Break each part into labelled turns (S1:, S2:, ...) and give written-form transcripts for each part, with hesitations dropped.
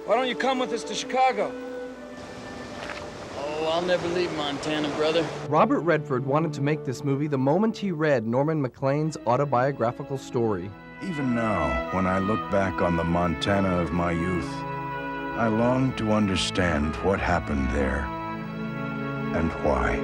S1: Why don't you come with us to Chicago?
S2: Oh, I'll never leave Montana, brother.
S3: Robert Redford wanted to make this movie the moment he read Norman Maclean's autobiographical story.
S4: Even now, when I look back on the Montana of my youth, I long to understand what happened there and why.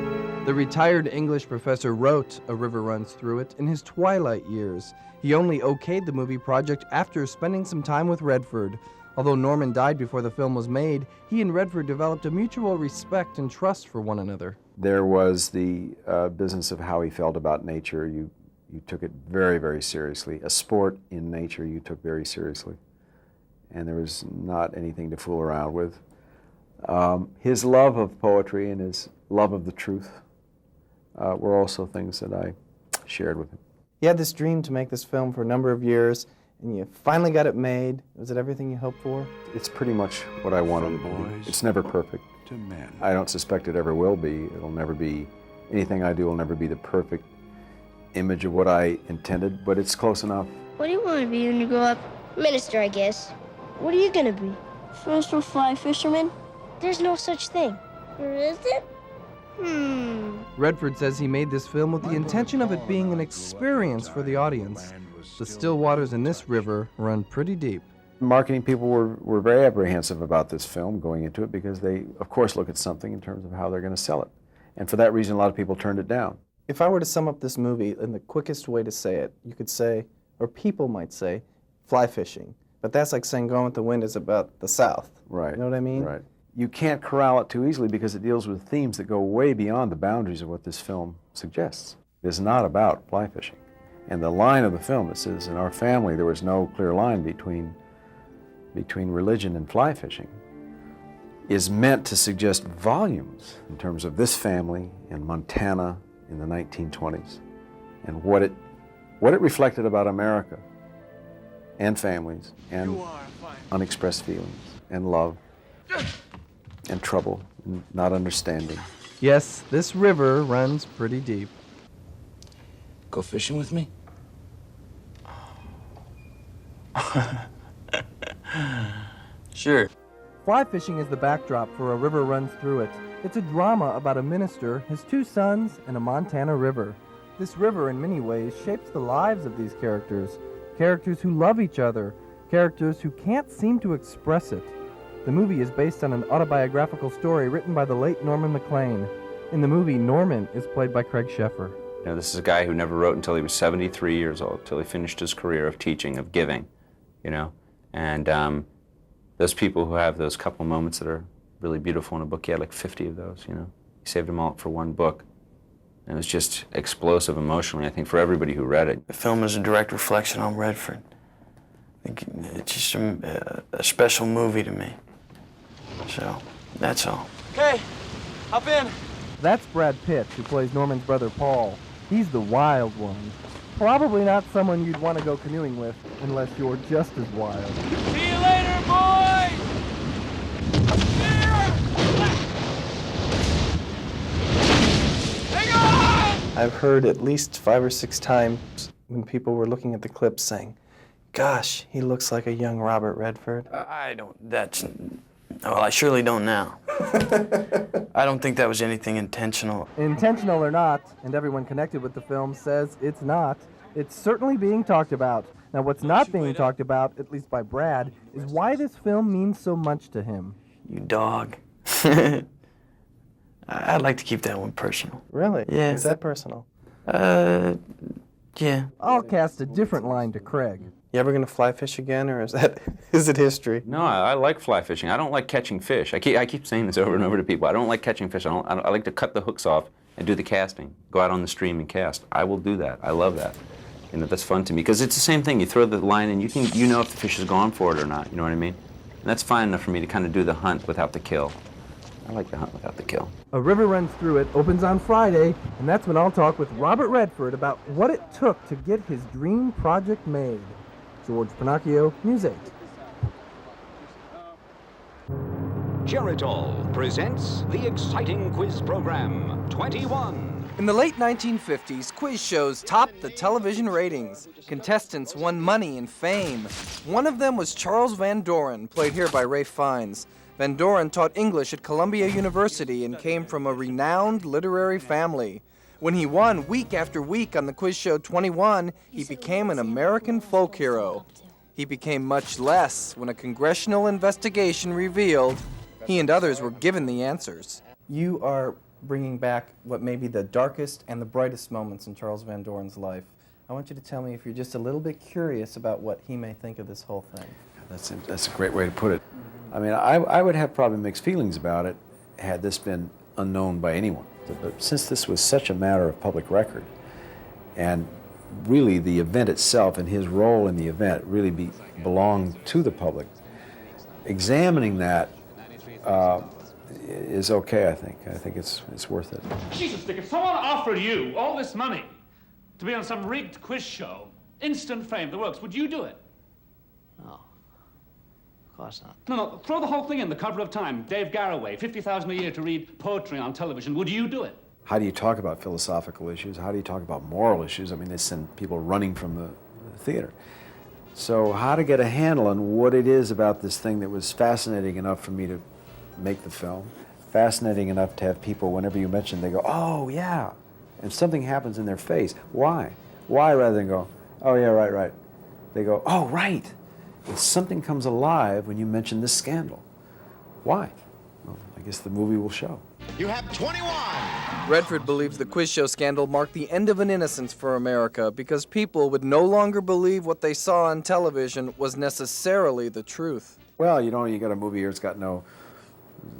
S3: The retired English professor wrote A River Runs Through It in his twilight years. He only okayed the movie project after spending some time with Redford. Although Norman died before the film was made, he and Redford developed a mutual respect and trust for one another.
S5: There was the business of how he felt about nature. You took it very, very seriously. A sport in nature you took very seriously. And there was not anything to fool around with. His love of poetry and his love of the truth were also things that I shared with him.
S3: You had this dream to make this film for a number of years, and you finally got it made. Was it everything you hoped for?
S5: It's pretty much what I wanted it to be. It's never perfect.
S4: To men.
S5: I don't suspect it ever will be. It'll never be, anything I do will never be the perfect image of what I intended, but it's close enough.
S6: What do you want to be when you grow up? Minister, I guess. What are you going to be? First or fly fisherman? There's no such thing. Or is it?
S3: Redford says he made this film with the intention of it being an experience for the audience. The still waters in this river run pretty deep.
S5: Marketing people were very apprehensive about this film going into it because they, of course, look at something in terms of how they're going to sell it. And for that reason, a lot of people turned it down.
S3: If I were to sum up this movie in the quickest way to say it, you could say, or people might say, fly fishing. But that's like saying Gone with the Wind is about the South.
S5: Right.
S3: You know what I mean?
S5: Right. You can't corral it too easily because it deals with themes that go way beyond the boundaries of what this film suggests. It's not about fly fishing. And the line of the film that says, in our family there was no clear line between religion and fly fishing, is meant to suggest volumes in terms of this family in Montana in the 1920s and what it reflected about America and families and unexpressed feelings and love and trouble and not understanding.
S3: Yes, this river runs pretty deep.
S1: Go fishing with me?
S2: Sure.
S3: Fly fishing is the backdrop for A River Runs Through It. It's a drama about a minister, his two sons, and a Montana river. This river, in many ways, shapes the lives of these characters. Characters who love each other, characters who can't seem to express it. The movie is based on an autobiographical story written by the late Norman Maclean. In the movie, Norman is played by Craig Sheffer.
S7: You know, this is a guy who never wrote until he was 73 years old, till he finished his career of teaching, of giving, you know. And those people who have those couple moments that are really beautiful in a book, he had like 50 of those, you know. He saved them all up for one book. And it was just explosive emotionally, I think, for everybody who read it.
S2: The film is a direct reflection on Redford. It's just a special movie to me. So, that's all.
S1: Okay, hop in.
S3: That's Brad Pitt, who plays Norman's brother Paul. He's the wild one. Probably not someone you'd want to go canoeing with unless you're just as wild.
S1: See you later, boys! Hang on!
S3: I've heard at least 5 or 6 times when people were looking at the clip saying, gosh, he looks like a young Robert Redford.
S2: Well, I surely don't now. I don't think that was anything intentional.
S3: Intentional or not, and everyone connected with the film says it's not, it's certainly being talked about. Now, what's not being talked about, at least by Brad, is why this film means so much to him.
S2: You dog. I'd like to keep that one personal.
S3: Really?
S2: Yeah.
S3: Is that personal?
S2: Yeah.
S3: I'll cast a different line to Craig. You ever gonna fly fish again, or is it history?
S7: No, I like fly fishing. I don't like catching fish. I keep saying this over and over to people. I don't like catching fish. I like to cut the hooks off and do the casting. Go out on the stream and cast. I will do that. I love that. You know, that's fun to me because it's the same thing. You throw the line and you know if the fish is gone for it or not. You know what I mean? And that's fine enough for me to kind of do the hunt without the kill. I like the hunt without the kill.
S3: A River Runs Through It opens on Friday, and that's when I'll talk with Robert Redford about what it took to get his dream project made. George Pennacchio, News 8.
S8: Geritol presents the exciting quiz program, 21.
S3: In the late 1950s, quiz shows topped the television ratings. Contestants won money and fame. One of them was Charles Van Doren, played here by Ralph Fiennes. Van Doren taught English at Columbia University and came from a renowned literary family. When he won week after week on the quiz show 21, he became an American folk hero. He became much less when a congressional investigation revealed he and others were given the answers. You are bringing back what may be the darkest and the brightest moments in Charles Van Doren's life. I want you to tell me if you're just a little bit curious about what he may think of this whole thing.
S5: That's a great way to put it. I mean, I would have probably mixed feelings about it had this been unknown by anyone. But since this was such a matter of public record, and really the event itself and his role in the event really belonged to the public, examining that is okay, I think. I think it's worth it.
S8: Jesus, Dick, if someone offered you all this money to be on some rigged quiz show, instant fame, the works, would you do it?
S9: No. Of course not.
S8: No, throw the whole thing in, the cover of Time. Dave Garroway, $50,000 a year to read poetry on television. Would you do it?
S5: How do you talk about philosophical issues? How do you talk about moral issues? I mean, they send people running from the theater. So how to get a handle on what it is about this thing that was fascinating enough for me to make the film, fascinating enough to have people, whenever you mention, they go, oh, yeah, and something happens in their face. Why? Why rather than go, oh, yeah, right. They go, oh, right. And something comes alive when you mention this scandal. Why? Well, I guess the movie will show.
S10: You have 21!
S3: Redford believes the quiz show scandal marked the end of an innocence for America because people would no longer believe what they saw on television was necessarily the truth.
S5: Well, you know, you got a movie here, it's got no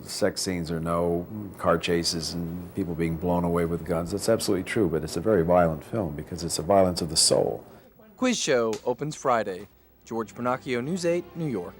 S5: sex scenes or no car chases and people being blown away with guns. That's absolutely true, but it's a very violent film because it's a violence of the soul.
S3: Quiz show opens Friday. George Pennacchio, News 8, New York.